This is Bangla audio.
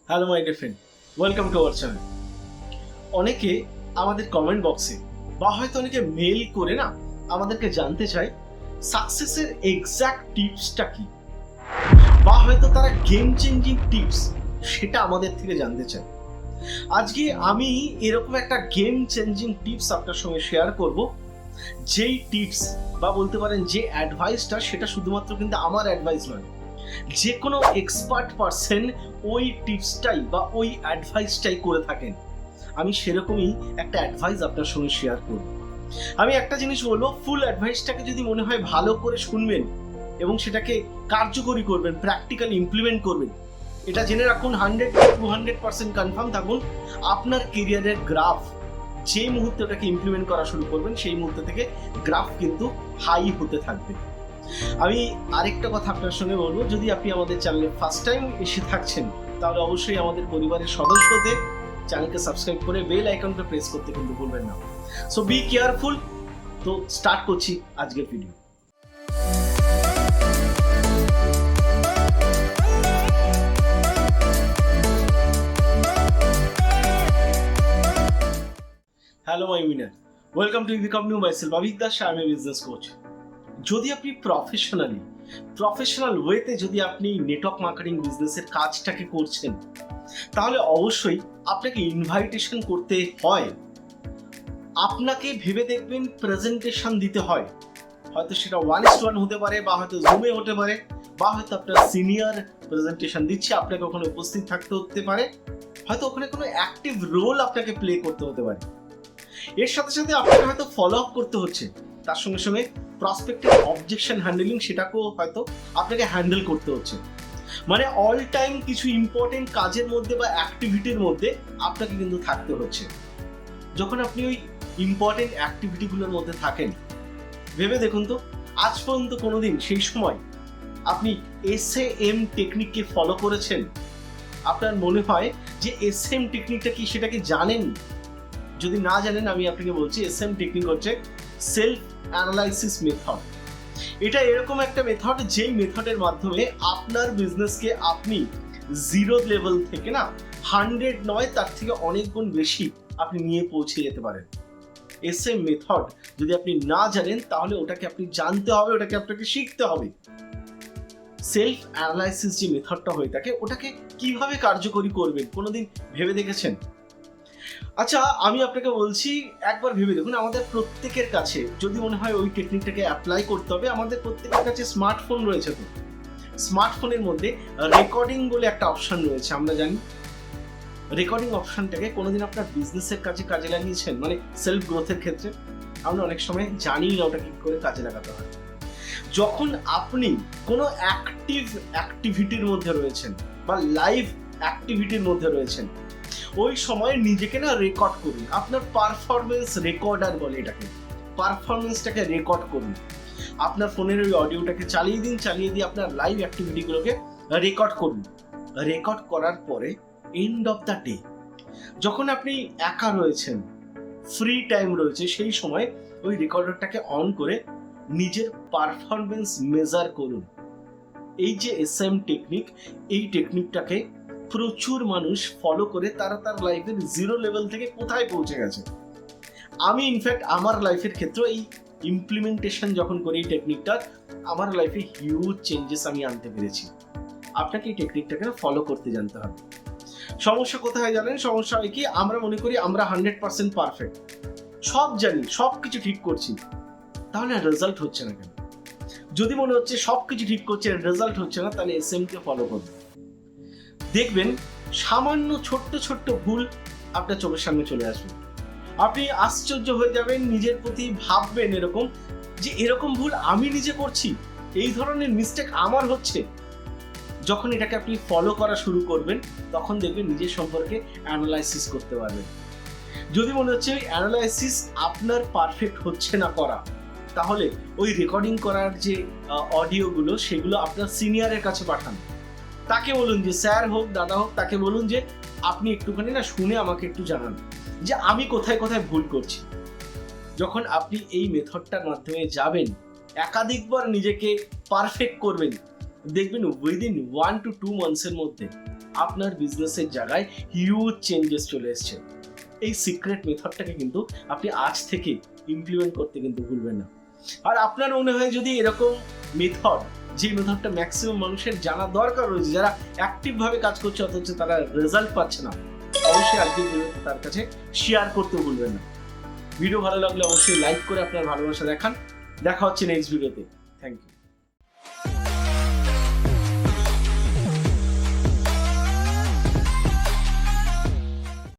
Hello my dear friend, welcome to our channel. অনেকে আমাদের কমেন্ট বক্সে বা হয়তো অনেকে মেল করে না আমাদেরকে জানতে চায় সাকসেসের এক্স্যাক্ট টিপসটা কি, বা হয়তো তারা গেম চেঞ্জিং টিপস সেটা আমাদের থেকে জানতে চায়। আজকে আমি এরকম একটা গেম চেঞ্জিং টিপস আপনার সঙ্গে শেয়ার করব, যেই টিপস বা বলতে পারেন যে অ্যাডভাইসটা সেটা শুধুমাত্র কিন্তু আমার অ্যাডভাইস নয়, যে কোনো এক্সপার্ট পারসন ওই টিপসটাই বা ওই অ্যাডভাইসটাই করে থাকেন। আমি সেরকমই একটা অ্যাডভাইস আপনার সঙ্গে শেয়ার করব। আমি একটা জিনিস বলবো, ফুল অ্যাডভাইসটাকে যদি মনে হয় ভালো করে শুনবেন এবং সেটাকে কার্যকরী করবেন, প্র্যাকটিক্যালি ইমপ্লিমেন্ট করবেন, এটা জেনে রাখুন 100-200% কনফার্ম থাকুন আপনার কেরিয়ারের গ্রাফ যে মুহূর্তে ওটাকে ইমপ্লিমেন্ট করা শুরু করবেন সেই মুহূর্ত থেকে গ্রাফ কিন্তু হাই হতে থাকবে। আমি আরেকটা কথা আপনার সঙ্গে বলবো, যদি আপনি আমাদের চ্যানেলে ফার্স্ট টাইম এসে থাকছেন তাহলে অবশ্যই আমাদের পরিবারের সদস্য হতে চ্যানেলকে সাবস্ক্রাইব করে বেল আইকনটা প্রেস করতে কিন্তু ভুলবেন না। So be careful. তো স্টার্ট করছি আজকের video. Hello my winner, welcome to become new myself Avik Das. I am a business coach. যদি আপনি প্রফেশনাল ওয়েতে যদি আপনি নেটওয়ার্ক মার্কেটিং বিজনেসের কাজটাকে করছেন, তাহলে অবশ্যই আপনাকে ইনভাইটেশন করতে হয়। আপনাকে ভেবে দেখবেন প্রেজেন্টেশন দিতে হয়, হয়তো সেটা 1:1 হতে পারে, বা হয়তো জুমে হতে পারে, বা হয়তো আপনার সিনিয়র প্রেজেন্টেশন দিচ্ছে, আপনাকে ওখানে উপস্থিত থাকতে হতে পারে, হয়তো ওখানে কোনো অ্যাক্টিভ রোল আপনাকে প্লে করতে হতে পারে। এর সাথে সাথে আপনাকে হয়তো ফলো আপ করতে হচ্ছে, তার সঙ্গে সঙ্গে প্রসপেক্টিভ অবজেকশন হ্যান্ডেলিং সেটাকেও হয়তো আপনাকে হ্যান্ডেল করতে হচ্ছে। মানে অল টাইম কিছু ইম্পর্টেন্ট কাজের মধ্যে বা অ্যাক্টিভিটির মধ্যে আপনাকে কিন্তু থাকতে হচ্ছে। যখন আপনি ওই ইম্পর্টেন্ট অ্যাক্টিভিটিগুলোর মধ্যে থাকেন, ভেবে দেখুন তো আজ পর্যন্ত কোনোদিন সেই সময় আপনি SAM টেকনিককে ফলো করেছেন? আপনার মনে হয় যে SAM টেকনিকটা কি, সেটা কি জানেন? যদি না জানেন আমি আপনাকে বলছি, SAM টেকনিক হচ্ছে সেলফ অ্যানালাইসিস মেথড। এটা এরকম একটা মেথড যেই মেথডের মাধ্যমে আপনার বিজনেসকে আপনি 0 লেভেল থেকে না 100 নয়, তার থেকে অনেক গুণ বেশি আপনি নিয়ে পৌঁছে যেতে পারেন। SAM মেথড যদি আপনি না জানেন তাহলে ওটাকে আপনি জানতে হবে, ওটাকে আপনাকে শিখতে হবে। সেলফ অ্যানালাইসিস যে মেথডটা হয়ে থাকে ওটাকে কিভাবে কার্যকরী করবেন কোনোদিন ভেবে দেখেছেন? আচ্ছা, আমি আপনাকে বলছি, একবার ভেবে দেখুন, আমাদের প্রত্যেকের কাছে যদি মনে হয় ওই টেকনিকটাকে অ্যাপ্লাই করতে হবে, আমাদের প্রত্যেকের কাছে স্মার্টফোন রয়েছে। তো স্মার্টফোনের মধ্যে রেকর্ডিং বলে একটা অপশন রয়েছে, আমরা জানি। রেকর্ডিং অপশনটাকে কোনোদিন আপনার বিজনেসের কাজে কাজে লাগিয়েছেন? মানে সেলফ গ্রোথের ক্ষেত্রে আমরা অনেক সময় জানি না ওটা কি করে কাজে লাগাতে হয়। যখন আপনি কোনো অ্যাক্টিভিটির মধ্যে রয়েছেন বা লাইভ অ্যাক্টিভিটির মধ্যে রয়েছেন, ওই সময় নিজেকে না রেকর্ড করুন। আপনার পারফরমেন্স রেকর্ডার বলে এটাকে, পারফরমেন্সটাকে রেকর্ড করুন। আপনার ফোনের ওই অডিওটাকে চালিয়ে দিয়ে আপনার লাইভ অ্যাক্টিভিটিগুলোকে রেকর্ড করুন। রেকর্ড করার পরে এন্ড অফ দ্য ডে যখন আপনি একা রয়েছেন, ফ্রি টাইম রয়েছে, সেই সময় ওই রেকর্ডারটাকে অন করে নিজের পারফরমেন্স মেজার করুন। এই যে SAM টেকনিক, এই টেকনিকটাকে প্রচুর মানুষ ফলো করে তারা তার লাইফের 0 লেভেল থেকে কোথায় পৌঁছে গেছে। আমি ইনফ্যাক্ট আমার লাইফের ক্ষেত্রে এই ইমপ্লিমেন্টেশন যখন করি এই টেকনিকটার, আমার লাইফে হিউজ চেঞ্জেস আমি আনতে পেরেছি। আপনাকে এই টেকনিকটাকে ফলো করতে জানতে হবে। সমস্যা কোথায় জানেন? সমস্যা হয় কি, আমরা মনে করি আমরা 100% পারফেক্ট, সব জানি, সব কিছু ঠিক করছি, তাহলে রেজাল্ট হচ্ছে না কেন? যদি মনে হচ্ছে সবকিছু ঠিক করছে, রেজাল্ট হচ্ছে না, তাহলে SAM কে ফলো করুন। দেখবেন সামান্য ছোট্ট ভুল আপনার চোখের সামনে চলে আসবে। আপনি আশ্চর্য হয়ে যাবেন, নিজের প্রতি ভাববেন এরকম যে এরকম ভুল আমি নিজে করছি, এই ধরনের মিস্টেক আমার হচ্ছে। যখন এটাকে আপনি ফলো করা শুরু করবেন তখন দেখবেন নিজের সম্পর্কে অ্যানালাইসিস করতে পারবেন। যদি মনে হচ্ছে ওই অ্যানালাইসিস আপনার পারফেক্ট হচ্ছে না করা, তাহলে ওই রেকর্ডিং করার যে অডিওগুলো সেগুলো আপনার সিনিয়রের কাছে পাঠান। তাকে বলুন যে স্যার হোক, দাদা হোক, তাকে বলুন যে আপনি একটুখানি না শুনে আমাকে একটু জানান যে আমি কোথায় কোথায় ভুল করছি। যখন আপনি এই মেথডটার মাধ্যমে যাবেন, একাধিকবার নিজেকে পারফেক্ট করবেন, দেখবেন উইদিন 1 to 2 মান্থসের মধ্যে আপনার বিজনেসের জায়গায় হিউজ চেঞ্জেস চলে এসছে। এই সিক্রেট মেথডটাকে কিন্তু আপনি আজ থেকে ইমপ্লিমেন্ট করতে কিন্তু ভুলবেন না। আর আপনার মনে হয় যদি এরকম মেথড, যে মেথডটা ম্যাক্সিমাম মানুষের জানা দরকার রয়েছে, যারা অ্যাক্টিভভাবে কাজ করছে অথচ তারা রেজাল্ট পাচ্ছে না, অবশ্যই আজকের ভিডিওতে তার কাছে শেয়ার করতে ভুলবেন না। ভিডিও ভালো লাগলে অবশ্যই লাইক করে আপনার ভালোবাসা দেখান। দেখা হচ্ছে নেক্সট ভিডিওতে। Thank you.